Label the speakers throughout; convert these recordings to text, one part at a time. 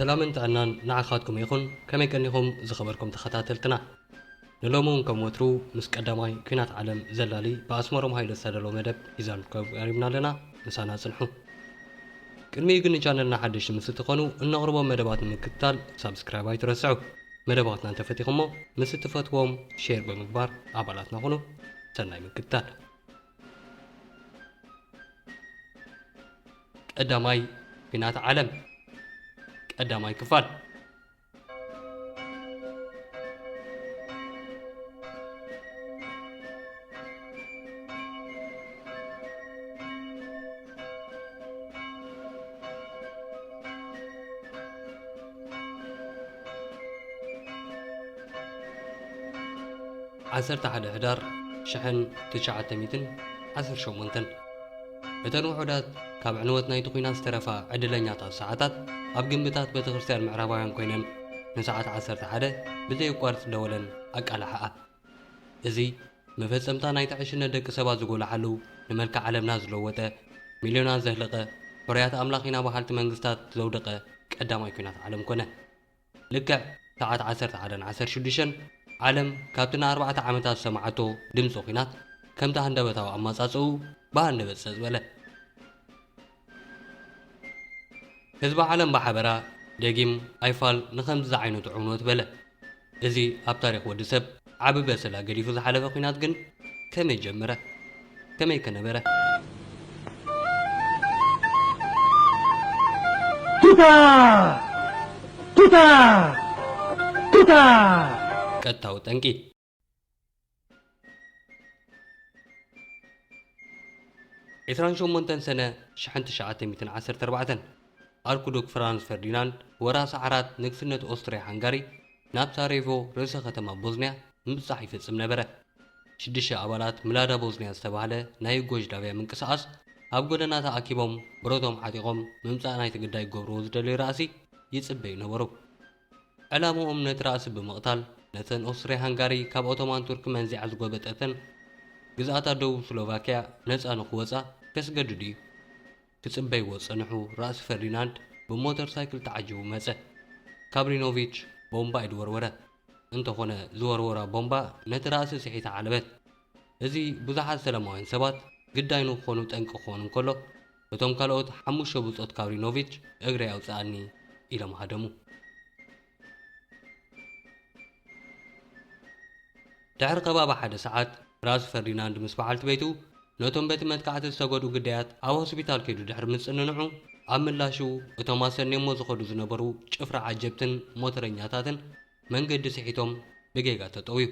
Speaker 1: سلامن تعنان نعخاتكم يخون كما يكنيهم زخبركم تخطاتلتنا نلومون كم وترو مس قداماي كينات عالم زلالي باسمرهم هاي لسادلو مدب إذن قريبنا لنا نسانا صلحو كلمي يقولني جانلنا حدش مس تخونو إن أغربوا مدبات مكتال سابسكرايب هاي ترسعو مدباتنا انتفتيخمو مس تفتوهم شير بمكبار عبالاتنا خونو سناي مكتال قداماي كينات عالم قداماي كفال عسرت حد هدار شحن تشعة ميتن عسر شومنتن بتنو حدات كاب عنوتنا يتقينا استرفا عدلنياتا ساعتات أب جنبتات بتغرسال معربايان كوينن من ساعات عسرت حدا بدي قارت دولن أقل حقا إزي مفسمتا نايتعشنا دك سبا زقول حلو نملك عالم نازلوته مليونات زهلقة حريات أملاقنا بحالة منغستات زودقة قدام يكونات عالم كونه لكع ساعات عسرت حدا عسر شدشن عالم كابتنا 4 عامتات سمعته دمسو خينات كم تهندبتاو أماساسو بهندبت سزوله حزب عالم بحبرا دقيم أيفال نخمس زعينو تعونوت بله إزي أب تاريخ ودسب عبب بسلا قريفو زحلفة خينات جن كم يجمره كم يكنبره
Speaker 2: توتا توتا توتا
Speaker 1: كتاو تنكي عثران شومنتن سنة شحنت شعاتي 214 أركودوك فرانس فرديناند وراس عرات نكسنة أستريا هنغاري ناب سارايفو رئيس ختمة بوزنيا مبصح يفصم نبره شدشة أبالات ملادا بوزنيا استباله ناي جوجلافيا منقساس أب غدنا تأكيبهم بروتهم حاتيقهم ممصا ناي تقداي غبروز دلي راسي يصبي نبرو علامهم نتراس بمقتال نتن أستريا هنغاري كاب أوتومان ترك منزع زغوبتتن جزاتا دو سلوفاكيا نصا نخوصا كسجددي كصبي وصنحو راس فرديناند بموتور سايكل تعجبو مصه كابرينوفيتش بومبا يدوروره انت هنا زورورا بومبا نتراس سحيت علبت ازي بزحات سلاموين سبات قداينو خونو تنق خونن كله بتوم كالوت حموشو بصوت كابرينوفيتش اغري اوصاني الى مهدمو دحر قبابه حد ساعات راس فرديناند مس بحالت بيتو نوتم بيت متكعت استغدو قديات او هوسبيتال كيدو دحر مصننعو عملاشو اتوماسن نيمو زخدو زنبرو ጭፍራ عجبتن موترኛታትን መንገዲ ሲሒቶም በጌጋ ተጠውዩ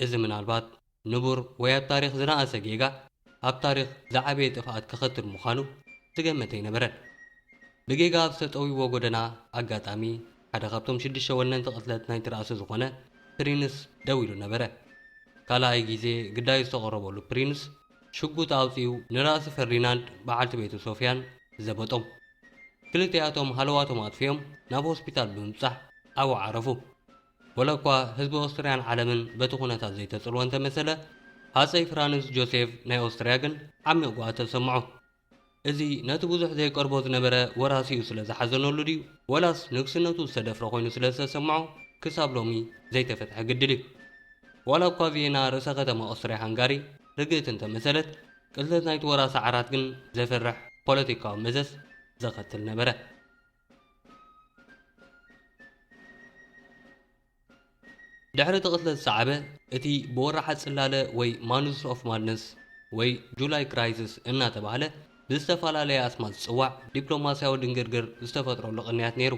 Speaker 1: እዚ ምናልባት ንቡር ወይ ኣብ ታሪኽ ዝናኣሰ ጌጋ ኣብ ታሪኽ ዝዓበየ ጥፍኣት ክኸትል ምዃኑ ዝገመተ ይነበረን በጌጋ ኣብ ዝተጠውይዎ ጎደና ኣጋጣሚ ሓደ ካብቶም 6 ወነንቲ ቅትለት ናይ ትራእሲ ዝኾነ ፕሪንስ ደው ኢሉ ነበረ ካልኣይ ግዜ ግዳይ ዝተቐረበሉ ፕሪንስ ሽጉጥ ኣውፂኡ ንራስ ፈርዲናንድ በዓልቲ ቤቱ ሶፊያን ዘበጦም ክልቲኣቶም ሃለዋቶም ኣጥፊዮም ናብ ሆስፒታል ብምብፃሕ ኣብኡ ዓረፉ ወለኳ ህዝቢ ኦስትሪያን ዓለምን በቲ ኩነታት ዘይተፅልዎ እንተመሰለ ሃፀይ ፍራንስ ጆሴፍ ናይ ኦስትሪያ ግን ዓሚቕ ጓዓት ተሰምዖ እዚ ነቲ ብዙሕ ዘይቀርቦ ዝነበረ ወራሲኡ ስለ ዝሓዘነሉ ድዩ ወላስ ንግስነቱ ዝተደፍረ ኮይኑ ስለ ዝተሰምዖ ክሳብ ሎሚ ዘይተፈትሐ ግድል እዩ ዋላ እኳ ቪየና ርእሰ ከተማ ኦስትሪያ ሃንጋሪ ርግእት እንተመሰለት ቅልተት ናይቲ ወራሲ ዓራት ግን ዘፍርሕ ፖለቲካዊ መዘዝ ዘኸትል ነበረ ድሕሪ ተቕትለት ሰዓበ እቲ ብወራሓት ጽላለ ወይ ማኑስ ኦፍ ማድነስ ወይ ጁላይ ክራይሲስ እናተባህለ ብዝተፈላለየ ኣስማት ዝፅዋዕ ዲፕሎማስያዊ ድንግርግር ዝተፈጥረሉ ቅንያት ነይሩ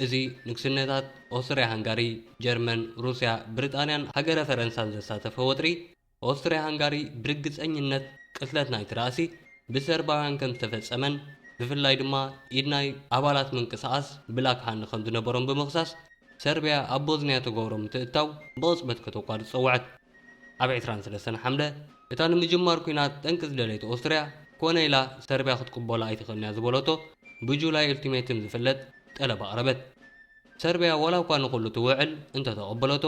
Speaker 1: እዚ ንግስነታት ኦስትሪያ ሃንጋሪ ጀርመን ሩስያ ብሪጣንያን ሃገረ ፈረንሳን ዘሳተፈ ወጥሪ ኦስትሪያ ሃንጋሪ ብርግፀኝነት ቅትለት ናይቲ ራእሲ ብሰርባውያን ከም ዝተፈጸመን ብፍላይ ድማ ኢድናይ ኣባላት ምንቅስቓስ ብላክሃኒ ከም ዝነበሮም ብምኽሳስ ሰርቢያ ኣብ ቦዝንያ ተገብሮ ምትእታው ብቕፅበት ከተቋርፅ ፀውዐት። ኣብ 23 ሓምለ እታ ንምጅማር ኩናት ጠንቂ ዝደለይቲ ኦስትርያ ኮነ ኢላ ሰርቢያ ክትቅበሎ ኣይትኽእልን እያ ዝበለቶ ብጁላይ ultimatum ዝፍለጥ ጠለብ ኣቕረበት። ሰርቢያ ዋላ እኳ ንኹሉ ትውዕል እንተተቐበለቶ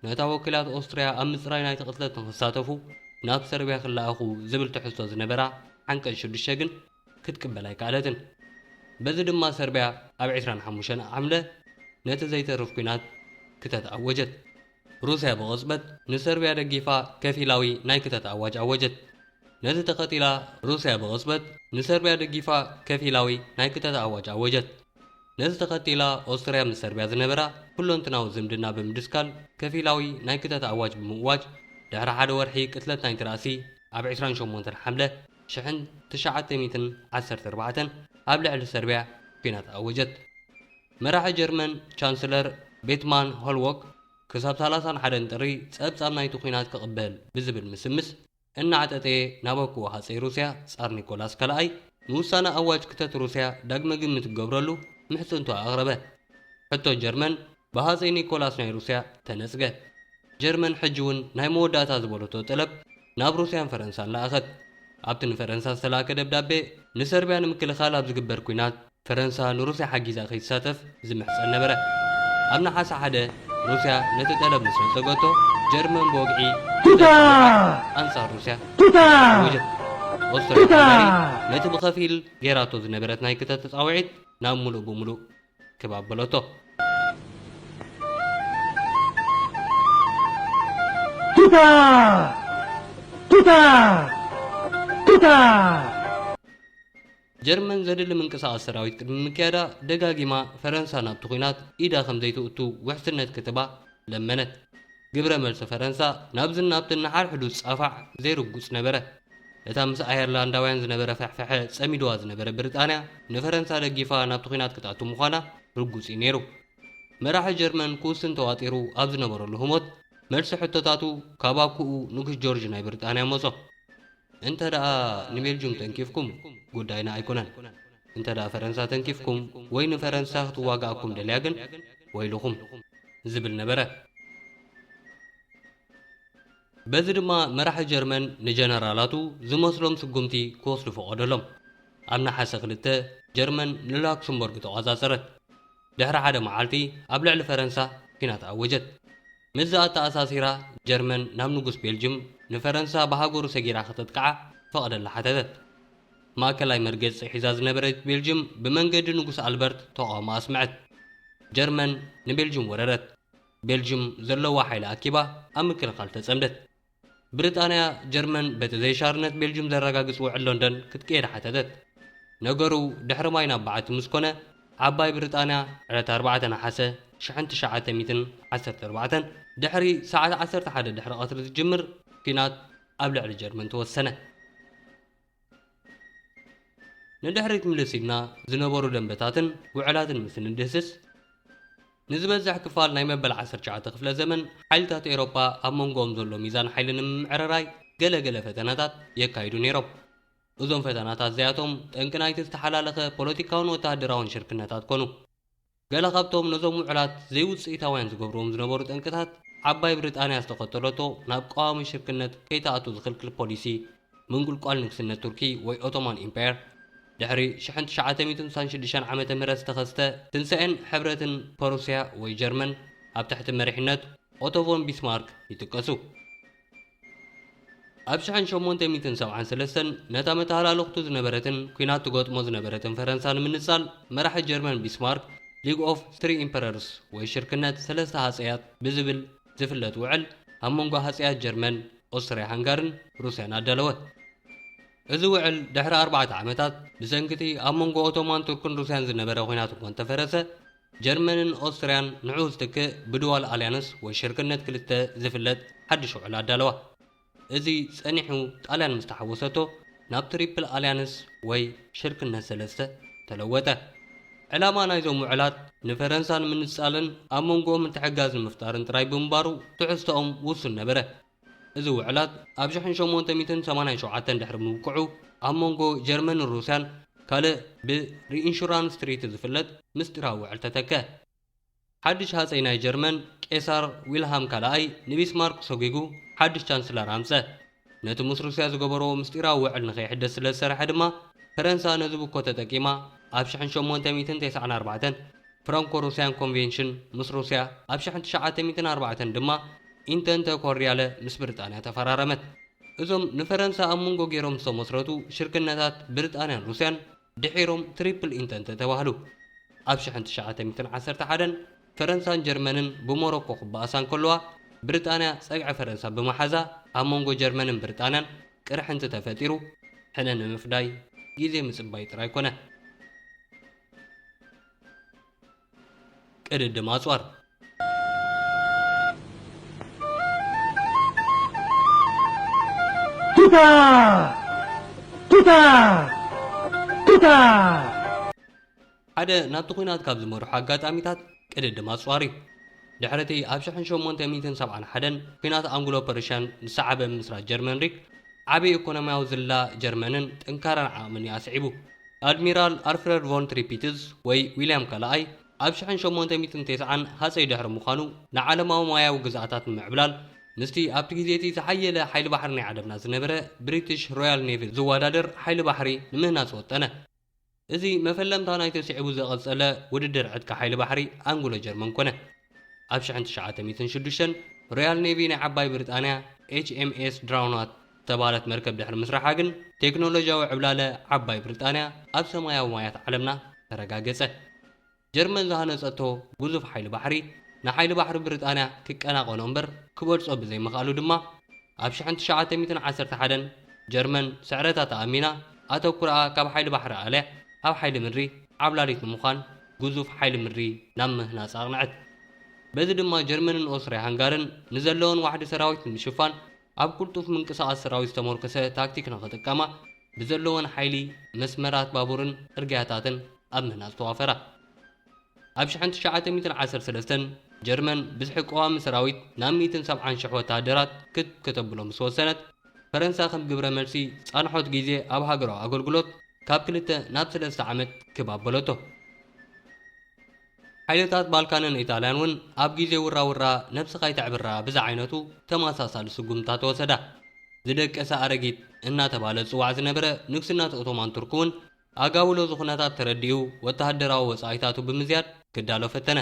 Speaker 1: ነታ ወኪላት ኦስትርያ ኣብ ምፅራይ ናይቲ ቅትለት ንክሳተፉ ናብ ሰርቢያ ክለኣኹ ዝብል ትሕዝቶ ዝነበራ ዓንቀጽ 6 ግን ክትቅበል ኣይከኣለትን። በዚ ድማ ሰርቢያ ኣብ 25 ሓምለ ነቲ ዘይተርፍ ኩናት ክተት ኣወጀት። ሩስያ ብቕፅበት ንሰርቢያ ደጊፋ ከፊላዊ ናይ ክተት ኣዋጅ ኣወጀት። ነቲ ተኸቲላ ሩስያ ብቕፅበት ንሰርቢያ ደጊፋ ከፊላዊ ናይ ክተት ኣዋጅ ኣወጀት። ነቲ ተኸቲላ ኦስትርያ ምስ ሰርቢያ ዝነበራ ኩሎንትናዊ ዝምድና ብምድስካል ከፊላዊ ናይ ክተት ኣዋጅ ብምእዋጅ ድሕሪ ሓደ ወርሒ ቅትለት ናይቲ ራእሲ ኣብ 28 ሓምለ 1914 ኣብ ልዕሊ ሰርቢያ ኩናት ኣወጀት። መራሒ ጀርመን ቻንስለር ቤትማን ሆልዎክ ክሳብ 31 ጥሪ ጸብጻብ ናይቲ ኩናት ክቕበል ብዝብል ምስምስ እናዓጠጠየ ናብ ኣኩቦ ሃፀይ ሩስያ ጻር ኒኮላስ ካልኣይ ንውሳነ ኣዋጅ ክተት ሩስያ ዳግመ ግምት ትገብረሉ ምሕጽንቱ ኣቕረበ። ሕቶ ጀርመን ብሃፀይ ኒኮላስ ናይ ሩስያ ተነጽገ። ጀርመን ሕጂ እውን ናይ መወዳእታ ዝበለቶ ጠለብ ናብ ሩስያን ፈረንሳን ለኣኸት። ኣብቲ ንፈረንሳ ዝተላከ ደብዳቤ ንሰርቢያ ንምክልኻል ኣብ ዝግበር ኩናት ፈረንሳ ንሩስያ ሓጊዛ ከይትሳተፍ ዝምሕፀን ነበረ። ኣብ ነሓሰ 1 ሩስያ ነቲ ጠለብ ምስ ነፀገቶ ጀርመን ብወግዒ ኣንጻር ሩስያ ወጀት። ኦስትርያ ነቲ ብኸፊል ጌራቶ ዝነበረት ናይ ክተት ተፃውዒት ናብ ሙሉእ ብምሉእ ክባበለቶ። ጀርመን ዘድሊ ምንቅስቓስ ሰራዊት ቅድሚ ምክያዳ ደጋጊማ ፈረንሳ ናብቲ ኩናት ኢዳ ከም ዘይትእቱ ውሕስነት ክትባ ለመነት። ግብረ መልሲ ፈረንሳ ናብዚ ናብቲ ንሓር ሕዱስ ጻፋዕ ዘይርጉፅ ነበረ። እታ ምስ ኣየርላንዳውያን ዝነበረ ፈሕፈሐ ጸሚድዋ ዝነበረ ብሪጣንያ ንፈረንሳ ደጊፋ ናብቲ ኩናት ክትኣቱ ምዃና ርጉፅ እዩ ነይሩ። መራሒ ጀርመን ክውስን ተዋጢሩ ኣብ ዝነበረሉ ህሞት መልሲ ሕቶታቱ ካብ ኣኩኡ ንጉስ ጆርጅ ናይ ብሪጣንያ መጾ። እንተ ደኣ ንቤልጅየም ተንኪፍኩም ጉዳይና ኣይኮነን፣ እንተ ደኣ ፈረንሳ ተንኪፍኩም ወይ ንፈረንሳ ክትዋጋእኩም ደልያ ግን ወይልኹም ዝብል ነበረ። በዚ ድማ መራሒ ጀርመን ንጀነራላቱ ዝመስሎም ስጉምቲ ክወስዱ ፈቐደሎም። ኣብ ነሓሰ 2 ጀርመን ንላክሰምበርግ ተቆጻጸረት። ድሕሪ ሓደ መዓልቲ ኣብ ልዕሊ ፈረንሳ ኩናት ኣወጀት። ምዝኣ ተኣሳሲራ ጀርመን ናብ ንጉስ ቤልጅየም ንፈረንሳ ብሃገሩ ሰጊራ ከተጥቅዓ ፈቐደላ ሓተተት። ማእከላይ መርገፂ ሒዛ ዝነበረት ቤልጅየም ብመንገዲ ንጉስ ኣልበርት ተቃውሞ ኣስምዐት። ጀርመን ንቤልጅየም ወረረት። ቤልጅየም ዘለዋ ሓይሊ ኣኪባ ኣብ ምክልኻል ተጸምደት። ብሪጣንያ ጀርመን በቲ ዘይሻርነት ቤልጅየም ዘረጋግጽ ውዕል ሎንደን ክትቀየድ ሓተተት። ነገሩ ድሕሪ ማይ ናብ በዓቲ ምስ ኮነ ዓባይ ብሪጣንያ ዕለት 4 ነሓሰ 1914 ድሕሪ ሰዓት 11 ድሕሪ ቀትሪ ዝጅምር ኩናት ኣብ ልዕሊ ጀርመን ተወሰነ። ንድሕሪት ምልሲልና ዝነበሩ ደንበታትን ውዕላትን ምስ ንድህስስ ንዝበዝሕ ክፋል ናይ መበል 19 ክፍለ ዘመን ሓይልታት ኤውሮፓ ኣብ መንጎኦም ዘሎ ሚዛን ሓይሊ ንምምዕርራይ ገለገለ ፈተናታት የካይዱ ነይሮም። እዞም ፈተናታት እዚኣቶም ጠንቂ ናይቲ ዝተሓላለኸ ፖለቲካውን ወተሃደራውን ሽርክነታት ኮኑ። ገለ ካብቶም ነዞም ውዕላት ዘይውፅኢታውያን ዝገብርዎም ዝነበሩ ጠንቅታት ዓባይ ብሪጣንያ ዝተኸተለቶ ናብ ቀዋሚ ሽርክነት ከይተኣቱ ዝኽልክል ፖሊሲ ምንቁልቋል ንግስነት ቱርኪ ወይ ኦቶማን ኢምፓየር ድሕሪ 1966 ዓመተ ምህረት ዝተኸስተ ትንሳኤን ሕብረትን ፕሩስያ ወይ ጀርመን ኣብ ትሕቲ መሪሕነት ኦቶ ቮን ቢስማርክ ይጥቀሱ። ኣብ 1873 ነታ መተሃላለኽቱ ዝነበረትን ኩናት ትገጥሞ ዝነበረትን ፈረንሳ ንምንጻል መራሒ ጀርመን ቢስማርክ ሊግ ኦፍ ትሪ ኢምፐረርስ ወይ ሽርክነት 3 ሃፀያት ብዝብል ዝፍለጥ ውዕል ኣብ መንጎ ሃፀያት ጀርመን፣ ኦስትርያ ሃንጋርን ሩስያን ኣዳለወ። እዚ ውዕል ድሕሪ 4 ዓመታት ብሰንኪቲ ኣብ መንጎ ኦቶማን ቱርክን ሩስያን ዝነበረ ኩናት እኳ እንተፈረሰ ጀርመንን ኦስትርያን ንዑ ዝትክእ ብድዋል ኣልያንስ ወይ ሽርክነት 2 ዝፍለጥ ሓድሽ ውዕል ኣዳለዋ። እዚ ጸኒሑ ጣልያን ምስ ተሓወሰቶ ናብ ትሪፕል ኣልያንስ ወይ ሽርክነት 3 ተለወጠ። ዕላማ ናይዞም ውዕላት ንፈረንሳ ንምንጻልን ኣብ መንጎኦም ምትሕግጋዝ ንምፍጣርን ጥራይ ብምባሩ ትሕዝቶኦም ውሱን ነበረ። እዚ ውዕላት ኣብ 1887 ድሕሪ ምውቅዑ ኣብ መንጎ ጀርመንን ሩስያን ካልእ ብሪኢንሹራንስ ትሪቲ ዝፍለጥ ምስጢራዊ ውዕል ተተክአ። ሓድሽ ሃፀይ ናይ ጀርመን ቄሳር ዊልሃም ካልኣይ ንቢስማርክ ሰጊጉ ሓድሽ ቻንስለር ኣምፀ። ነቲ ምስ ሩስያ ዝገበርዎ ምስጢራዊ ውዕል ንኸይሕደስ ስለ ዝሰርሐ ድማ ፈረንሳ ነዚ ብኮ ተጠቂማ ኣብ 1894 ፍራንኮ ሩስያን ኮንቬንሽን ምስ ሩስያ ኣብ 1904 ድማ ኢንተንተ ኮርያለ ምስ ብሪጣንያ ተፈራረመት። እዞም ንፈረንሳ ኣብ መንጎ ገይሮም ዝተመስረቱ ሽርክነታት ብሪጣንያን ሩስያን ድሒሮም ትሪፕል ኢንተንተ ተባህሉ። ኣብ 1911 ፈረንሳን ጀርመንን ብሞሮኮ ክበኣሳን ከለዋ ብሪጣንያ ፀግዒ ፈረንሳ ብመሓዛ ኣብ መንጎ ጀርመንን ብሪጣንያን ቅርሕንቲ ተፈጢሩ ሕነ ንምፍዳይ ግዜ ምፅባይ ጥራይ ኮነ። ቅድድም ኣፅዋር
Speaker 2: ቱታ ቱታ ቱታ
Speaker 1: ሓደ ናብቲ ኩናት ካብ ዝመርሑ ኣጋጣሚታት ቅድድም ኣፅዋር እዩ። ድሕረቲ ኣብ 1871 ኩናት ኣንግሎ ፐርሽያን ንሰዓበ ምስራት ጀርመን ሪክ ዓብዪ ኢኮኖምያዊ ዝላ ጀርመንን ጥንካረን ዓቕምን ኣስዒቡ። ኣድሚራል ኣልፍሬድ ቮን ትሪፒትዝ ወይ ዊልያም ካልኣይ ኣብ 1890 ሃፀይ ድሕሪ ምዃኑ ንዓለማዊ ሞያዊ ግዝኣታት ንምዕብላል ምስቲ ኣብቲ ግዜቲ ዝሓየለ ሓይሊ ባሕሪ ናይ ዓለምና ዝነበረ ብሪቲሽ ሮያል ኔቪ ዝወዳደር ሓይሊ ባሕሪ ንምህናፅ ወጠነ። እዚ መፈለምታ ናይ ተስዒቡ ዘቐፀለ ውድድር ዕጥቂ ሓይሊ ባሕሪ ኣንግሎ ጀርመን ኮነ። ኣብ 1906 ሮያል ኔቪ ናይ ዓባይ ብሪጣንያ HMS ድራውናት ተባሃለት መርከብ ድሕሪ ምስራሓ ግን ቴክኖሎጂያዊ ዕብላለ ዓባይ ብሪጣንያ ኣብ ሰማያዊ ማያት ዓለምና ተረጋገፀ። ጀርመን ዝሃነፀቶ ግዙፍ ሓይሊ ባሕሪ ንሓይሊ ባሕሪ ብሪጣንያ ክቀናቐኖ እምበር ክበልፆ ብዘይምኽኣሉ ድማ ኣብ 1911 ጀርመን ስዕረታ ተኣሚና ኣተኩርኣ ካብ ሓይሊ ባሕሪ ኣልያ ኣብ ሓይሊ ምድሪ ዓብላሊት ንምዃን ግዙፍ ሓይሊ ምድሪ ናብ ምህናፅ ኣቕንዐት። በዚ ድማ ጀርመንን ኦስትሪያ ሃንጋርን ንዘለዎን ዋሕዲ ሰራዊት ንምሽፋን ኣብ ቁልጡፍ ምንቅስቓስ ሰራዊት ዝተመርኮሰ ታክቲክ ንኽጥቀማ ብዘለዎን ሓይሊ መስመራት ባቡርን ጽርግያታትን ኣብ ምህናፅ ተዋፈራ። ኣብ 1913 ጀርመን ብዝሒ ቀዋሚ ሰራዊት ናብ 170,000 ወታደራት ከተብሎ ምስ ወሰነት ፈረንሳ ከም ግብረ መልሲ ፃንሖት ግዜ ኣብ ሃገራዊ ኣገልግሎት ካብ 2 ናብ 3 ዓመት ክባበለቶ። ሓይልታት ባልካንን ኢጣልያን እውን ኣብ ግዜ ውራውራ ነብስኻ ይተዕብራ ብዛ ዓይነቱ ተመሳሳሊ ስጉምታት ወሰዳ። ዝደቀሰ ኣረጊት እናተባለ ዝፅዋዕ ዝነበረ ንግስናት ኦቶማን ቱርክ እውን ኣጋውሎ ዝኹነታት ተረዲኡ ወተሃደራዊ ወፃኢታቱ ብምዝያድ ክዳሎ ፈተነ።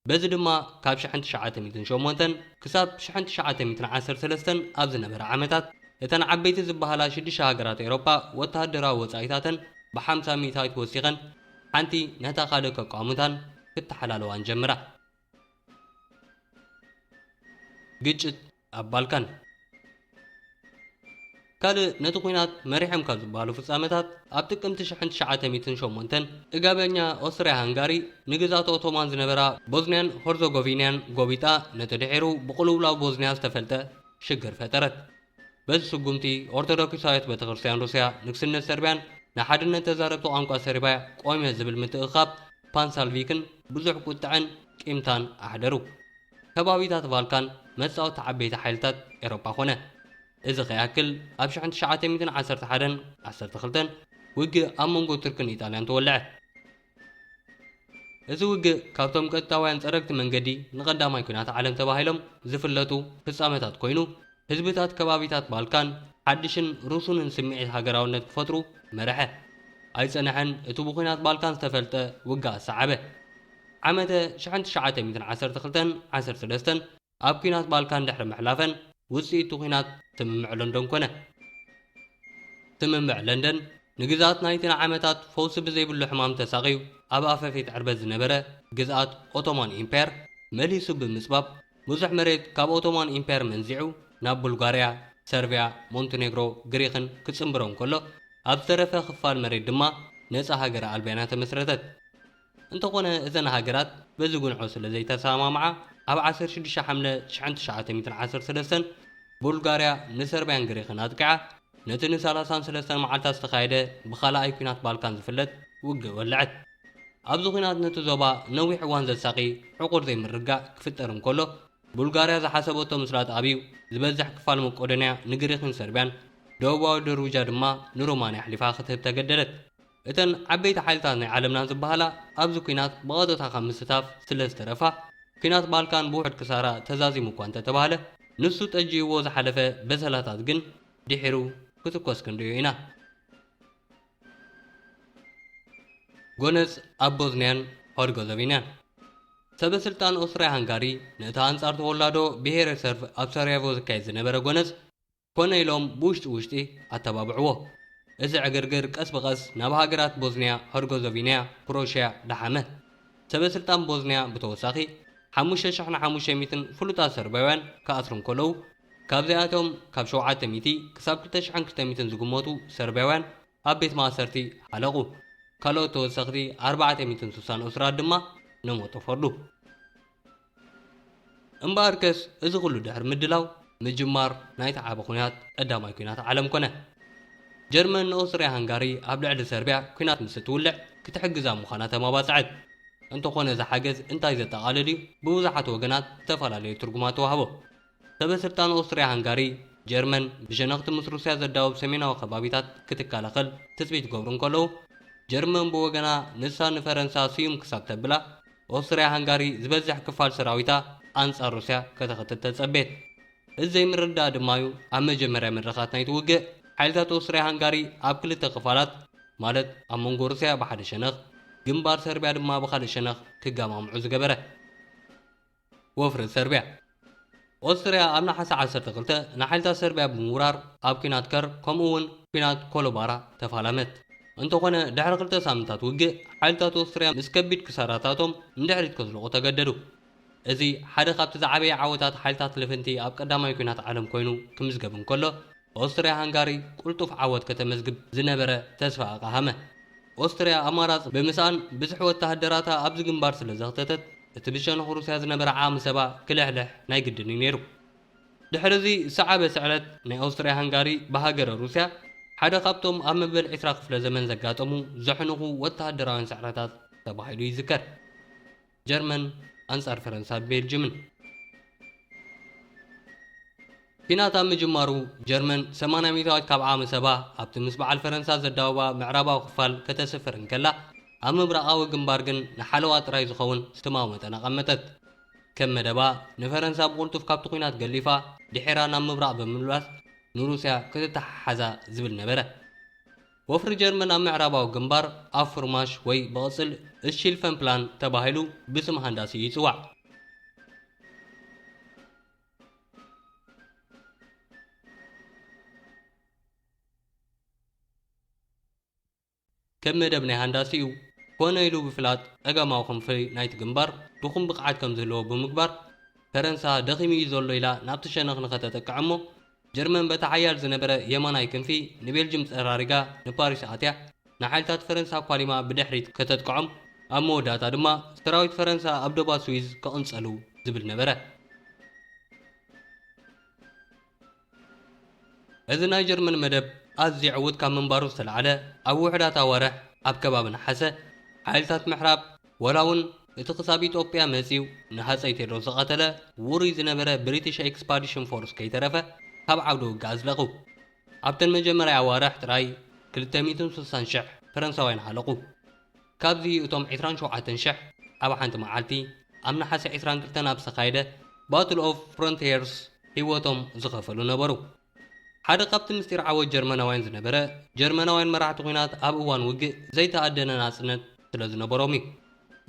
Speaker 1: በዚ ድማ ካብ 1908 ክሳብ 1913 ኣብ ዝነበረ ዓመታት እተን ዓበይቲ ዝበሃላ 6 ሃገራት ኤውሮጳ ወተሃደራዊ ወፃኢታተን ብ50 ሚእታዊት ወሲኸን ሓንቲ ነታ ካልእ ከቋሙታን ክተሓላለዋን ጀምራ። ግጭት ኣብ ባልካን ካልእ ነቲ ኩናት መሪሖም ካብ ዝበሃሉ ፍጻመታት ኣብ ጥቅምቲ 1908 ጥጋበኛ ኦስትሪያ ሃንጋሪ ንግዛት ኦቶማን ዝነበራ ቦዝንያን ሆርዞጎቪናን ጎቢጣ ነቲ ድሒሩ ብቕልውላው ቦዝንያ ዝተፈልጠ ሽግር ፈጠረት። በዚ ስጉምቲ ኦርቶዶክሳዊት ቤተክርስትያን ሩስያ ንግስነት ሰርቢያን ንሓድነት ተዛረብቲ ቋንቋ ሰርቢያ ቆመ ዝብል ምትእኻብ ፓንሳልቪክን ብዙሕ ቁጥዕን ቂምታን ኣሕደሩ። ከባቢታት ባልካን መጻወቲ ዓበይቲ ሓይልታት ኤውሮጳ ኮነ። እዚ ከያክል ኣብ 1911-12 ውግእ ኣብ መንጎ ቱርክን ኢጣልያን ተወልዐ። እዚ ውግእ ካብቶም ቀጥታውያን ፀረግቲ መንገዲ ንቐዳማይ ኩናት ዓለም ተባሂሎም ዝፍለጡ ፍጻመታት ኮይኑ ህዝብታት ከባቢታት ባልካን ሓድሽን ሩሱንን ስምዒት ሃገራውነት ክፈጥሩ መርሐ። ኣይፀንሐን እቲ ብኩናት ባልካን ዝተፈልጠ ውግእ ኣሰዓበ። ዓመተ 1912-13 ኣብ ኩናት ባልካን ድሕሪ ምሕላፈን ውፅኢቱ ኩናት ትምምዕ ለንደን ኮነ። ትምምዕ ለንደን ንግዛት ናይትን ዓመታት ፈውሲ ብዘይብሉ ሕማም ተሳቒዩ ኣብ ኣፈፌት ዕርበት ዝነበረ ግዝኣት ኦቶማን ኢምፓየር መሊሱ ብምፅባብ ብዙሕ መሬት ካብ ኦቶማን ኢምፓየር መንዚዑ ናብ ቡልጋርያ፣ ሰርቢያ፣ ሞንቴኔግሮ፣ ግሪክን ክፅምብሮም ከሎ ኣብ ዝተረፈ ክፋል መሬት ድማ ነፃ ሃገር ኣልቤና ተመስረተት። እንተኾነ እዘን ሃገራት በዚ ጉንዖ ስለ ዘይተሰማምዓ ኣብ 16 ሓምለ 1913 ቡልጋርያ ንሰርቢያን ግሪክን ኣጥቂዓ ነቲ ን33 መዓልታት ዝተኻየደ ብኻልኣይ ኩናት ባልካን ዝፍለጥ ውግእ ወልዐት። ኣብዚ ኩናት ነቲ ዞባ ነዊሕ እዋን ዘሳቒ ዕቑር ዘይምርጋእ ክፍጠር እንከሎ ቡልጋርያ ዝሓሰበቶ ምስላት ኣብዩ ዝበዝሕ ክፋል መቄዶንያ ንግሪክን ሰርቢያን ደቡባዊ ደሩጃ ድማ ንሮማንያ ሕሊፋ ክትህብ ተገደደት። እተን ዓበይቲ ሓይልታት ናይ ዓለምና ዝበሃላ ኣብዚ ኩናት ብቐጥታ ካብ ምስታፍ ስለ ዝተረፋ ኩናት ባልካን ብውሕድ ክሳራ ተዛዚሙ እኳ እንተተባሃለ ንሱ ጠጅይዎ ዝሓለፈ በሰላታት ግን ድሒሩ ክትኮስ ክንድዮ ኢና። ጎነፅ ኣብ ቦዝንያን ሄርዘጎቪናን ሰበስልጣን ኦስትሪያ ሃንጋሪ ነታ ኣንጻር ተወላዶ ብሄረሰብ ኣብ ሰራየቮ ዝካየድ ዝነበረ ጎነፅ ኮነ ኢሎም ብውሽጢ ኣተባብዕዎ። እዚ ዕግርግር ቀስ ብቐስ ናብ ሃገራት ቦዝንያ ሄርዘጎቪና ክሮሽያ ዳሓመ። ሰበስልጣን ቦዝንያ ብተወሳኺ 5500 ፍሉጣት ሰርባውያን ክኣስሩ ከለዉ ካብዚኣቶም ካብ 700 ክሳብ 2200 ዝግመቱ ሰርባውያን ኣብ ቤት ማእሰርቲ ሓለቑ። ካልኦት ተወሰኽቲ 460 እስራት ድማ ንሞት ተፈርዱ። እምበኣር ከስ እዚ ኩሉ ድሕሪ ምድላው ምጅማር ናይቲ ዓበ ኩናት ቀዳማይ ኩናት ዓለም ኮነ። ጀርመን ንኦስትሪያ ሃንጋሪ ኣብ ልዕሊ ሰርቢያ ኩናት ምስ ትውልዕ ክትሕግዛ ምዃና ተማባፅዐት። እንተኾነ እዚ ሓገዝ እንታይ ዘጠቓልል እዩ? ብብዙሓት ወገናት ዝተፈላለዩ ትርጉማት ተዋህቦ። ሰበስልጣን ኦስትሪያ ሃንጋሪ ጀርመን ብሸነኽቲ ምስ ሩስያ ዘዳወብ ሰሜናዊ ከባቢታት ክትከላኸል ትፅቢት ገብሩ እንከለዉ ጀርመን ብወገና ንሳ ንፈረንሳ ስዩም ክሳብ ተብላ ኦስትሪያ ሃንጋሪ ዝበዝሕ ክፋል ሰራዊታ ኣንጻር ሩስያ ከተኸትል ተጸቤት። እዚ ዘይምርዳእ ድማ እዩ ኣብ መጀመርያ መድረኻት ናይቲ ውግእ ሓይልታት ኦስትሪያ ሃንጋሪ ኣብ ክልተ ክፋላት ማለት ኣብ መንጎ ሩስያ ብሓደ ሸነኽ ግንባር ሰርቢያ ድማ ብኻልእ ሸነኽ ክገማምዑ ዝገበረ። ወፍሪ ሰርቢያ ኦስትሪያ ኣብ ናሓሰ 12 ንሓይልታት ሰርቢያ ብምውራር ኣብ ኩናት ከር ከምኡውን ኩናት ኮሎባራ ተፋላመት። እንተኾነ ድሕሪ 2 ሳምንታት ውግእ ሓይልታት ኦስትሪያ ምስ ከቢድ ክሳራታቶም ንድሕሪት ከዝልቑ ተገደዱ። እዚ ሓደ ካብቲ ዝዓበየ ዓወታት ሓይልታት ልፍንቲ ኣብ ቀዳማይ ኩናት ዓለም ኮይኑ ክምዝገብ እንከሎ ኦስትሪያ ሃንጋሪ ቁልጡፍ ዓወት ከተመዝግብ ዝነበረ ተስፋ ኣቃሃመ። ኦስትሪያ ኣማራፅ ብምስኣን ብዙሕ ወተሃደራታ ኣብዚ ግንባር ስለ ዘኽተተት እቲ ብሸነኽ ሩስያ ዝነበረ ዓቕሚ ሰባ ክልሕልሕ ናይ ግድን እዩ ነይሩ። ድሕሪ እዚ ሰዓበ ስዕለት ናይ ኦስትሪያ ሃንጋሪ ብሃገረ ሩስያ ሓደ ካብቶም ኣብ መበል 20 ክፍለ ዘመን ዘጋጠሙ ዘሕንኹ ወተሃደራውያን ስዕረታት ተባሂሉ ይዝከር። ጀርመን ኣንጻር ፈረንሳ ቤልጅምን ኩናት ኣብ ምጅማሩ ጀርመን 80 ሚታዎች ካብ ዓቕሚ ሰባ ኣብቲ ምስ በዓል ፈረንሳ ዘዳወባ ምዕራባዊ ክፋል ከተስፍር እንከላ ኣብ ምብራቓዊ ግንባር ግን ንሓለዋ ጥራይ ዝኸውን ስትማዊ መጠን ኣቐመጠት። ከም መደባ ንፈረንሳ ብቁልጡፍ ካብቲ ኩናት ገሊፋ ድሒራ ናብ ምብራቕ ብምምላስ ንሩስያ ክትተሓሓዛ ዝብል ነበረ። ወፍሪ ጀርመን ኣብ ምዕራባዊ ግንባር ኣብ ፍርማሽ ወይ ብቕፅል ስቺልፈን ፕላን ተባሂሉ ብስም ሃንዳሲ ይፅዋዕ። ከም መደብ ናይ ሃንዳሲኡ ኮነ ኢሉ ብፍላጥ ፀገማዊ ክንፊ ናይቲ ግንባር ድኹም ብቕዓት ከም ዝህለዎ ብምግባር ፈረንሳ ደኺሙ እዩ ዘሎ ኢላ ናብቲ ሸነኽ ንኸተጠቅዕ እሞ ጀርመን በቲ ሓያል ዝነበረ የማናይ ክንፊ ንቤልጅም ፀራሪጋ ንፓሪስ ኣትያ ንሓይልታት ፈረንሳ ኳሊማ ብድሕሪት ከተጥቅዖም ኣብ መወዳእታ ድማ ሰራዊት ፈረንሳ ኣብ ዶባ ስዊዝ ከቕንፀሉ ዝብል ነበረ። እዚ ናይ ጀርመን መደብ ኣዝዩ ዕውት ካብ ምንባሩ ዝተለዓለ ኣብ ውሕዳት ኣዋርሕ ኣብ ከባቢ ነሓሰ ሓይልታት ምሕራብ ወላ እውን እቲ ክሳብ ኢትዮጵያ መፂኡ ንሃፀይ ቴዎድሮስ ዝቐተለ ውሩይ ዝነበረ ብሪቲሽ ኤክስፓዲሽን ፎርስ ከይተረፈ ካብ ዓውደ ውግእ ኣዝለቑ። ኣብተን መጀመርያ ኣዋርሕ ጥራይ 260,000 ፈረንሳውያን ሃለቑ። ካብዚ እቶም 27,000 ኣብ ሓንቲ መዓልቲ ኣብ ነሓሰ 22 ኣብ ዝተኻየደ ባትል ኦፍ ፍሮንቲየርስ ህይወቶም ዝኸፈሉ ነበሩ። ሓደ ካብቲ ምስጢር ዓወት ጀርመናውያን ዝነበረ ጀርመናውያን መራሕቲ ኩናት ኣብ እዋን ውግእ ዘይተኣደነ ናጽነት ስለ ዝነበሮም እዩ።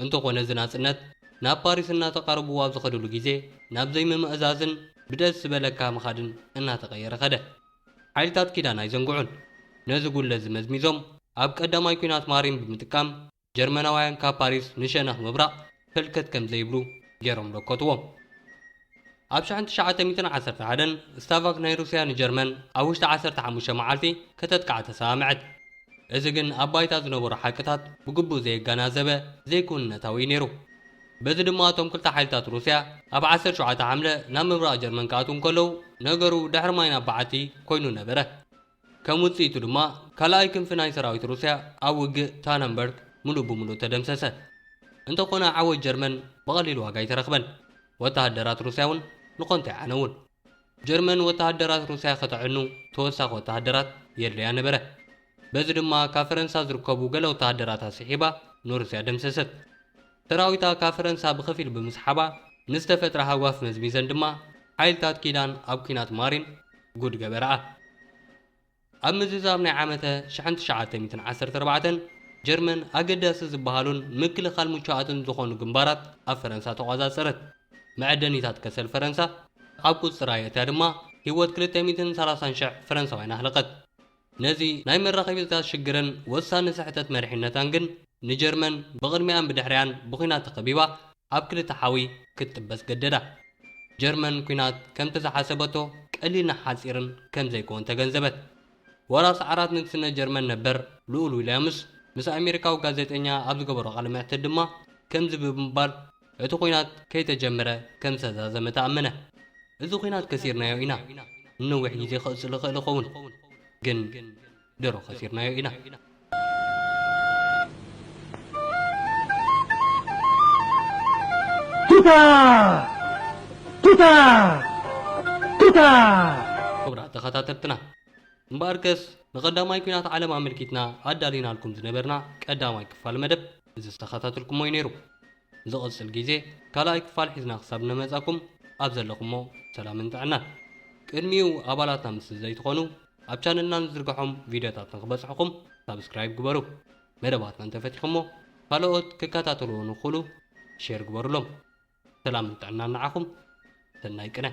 Speaker 1: እንተኾነ እዚ ናጽነት ናብ ፓሪስ እናተቃረቡ ኣብ ዝኸደሉ ግዜ ናብ ዘይምምእዛዝን ብደስ ዝበለካ ምኻድን እናተቐየረ ኸደ። ሓይልታት ኪዳን ኣይዘንግዑን። ነዚ ጉለ ዝመዝሚዞም ኣብ ቀዳማይ ኩናት ማሪን ብምጥቃም ጀርመናውያን ካብ ፓሪስ ንሸነኽ ምብራቕ ፍልከት ከም ዘይብሉ ገይሮም ለከትዎም። ኣብ 1911 ስታቫክ ናይ ሩስያ ንጀርመን ኣብ ውሽጢ 15 መዓልቲ ከተጥቃዕ ተሰማምዐት። እዚ ግን ኣብ ባይታ ዝነበሩ ሓቅታት ብግቡእ ዘየገናዘበ ዘይኩንነታዊ ነይሩ። በዚ ድማ እቶም ክልተ ሓይልታት ሩስያ ኣብ 17 ሓምለ ናብ ምብራቕ ጀርመን ክኣትዉ እንከለዉ ነገሩ ድሕሪ ማይ ናብ በዓቲ ኮይኑ ነበረ። ከም ውፅኢቱ ድማ ካልኣይ ክንፊ ናይ ሰራዊት ሩስያ ኣብ ውግእ ታነንበርግ ሙሉእ ብምሉእ ተደምሰሰ። እንተኾነ ዓወት ጀርመን ብቐሊል ዋጋ ይተረኽበን። ወተሃደራት ሩስያውን ንኾንተ ይዓነውን ጀርመን ወተሃደራት ሩስያ ከተዕኑ ተወሳኺ ወተሃደራት የድልያ ነበረ በዚ ድማ ካብ ፈረንሳ ዝርከቡ ገለ ወተሃደራት ኣስሒባ ንሩስያ ደምሰሰት ሰራዊታ ካብ ፈረንሳ ብኸፊል ብምስሓባ ንዝተፈጥረ ሃጓፍ መዝሚዘን ድማ ሓይልታት ኪዳን ኣብ ኩናት ማሪን ጉድ ገበረኣ ኣብ ምዝዛብ ናይ ዓመተ 1914 ጀርመን ኣገዳሲ ዝበሃሉን ምክልኻል ሙቻኣትን ዝኾኑ ግንባራት ኣብ ፈረንሳ ተቆጻጸረት መዕደኒታት ከሰል ፈረንሳ ኣብ ቁጽራ የእትያ ድማ ህይወት 230,000 ፈረንሳውያን ኣህለቐት ነዚ ናይ መራኸቢታት ሽግርን ወሳኒ ስሕተት መሪሕነታን ግን ንጀርመን ብቕድሚያን ብድሕሪያን ብኹናት ተኸቢባ ኣብ ክልተ ሓዊ ክትጥበስ ገደዳ ጀርመን ኩናት ከምቲ ዝሓሰበቶ ቀሊልና ሓፂርን ከም ዘይኮን ተገንዘበት ወራስ ዓራት ንግስነ ጀርመን ነበር ልኡል ዊልያምስ ምስ ኣሜሪካዊ ጋዜጠኛ ኣብ ዝገበሮ ቃለ መሕትት ድማ ከምዚ ብምባል እቲ ኩናት ከይተጀመረ ከም ዝተዛዘመ ተኣመነ እዚ ኩናት ከሲርናዮ ኢና ንነዊሕ ግዜ ክቕፅል ይኽእል ይኸውን ግን ድሮ ከሲርናዮ ኢና
Speaker 2: ቱታ ቱታ ቱታ
Speaker 1: ክቡራት ተኸታተልትና እምበኣርከስ ንቐዳማይ ኩናት ዓለም ኣመልኪትና ኣዳሊናልኩም ዝነበርና ቀዳማይ ክፋል መደብ እዚ ዝተኸታተልኩሞ እዩ ነይሩ ዝቕፅል ግዜ ካልኣይ ክፋል ሒዝና ክሳብ ነመፃኩም ኣብ ዘለኹሞ ሰላምን ጥዕናን ቅድሚኡ ኣባላትና ምስ ዘይትኾኑ ኣብ ቻነልና ንዝርግሖም ቪድዮታት ንክበፅሑኩም ሳብስክራይብ ግበሩ መደባትና እንተፈቲኹሞ ካልኦት ክከታተልዎ ንኽእሉ ሼር ግበሩሎም ሰላምን ጥዕናን ንዓኹም ሰናይ ቅነ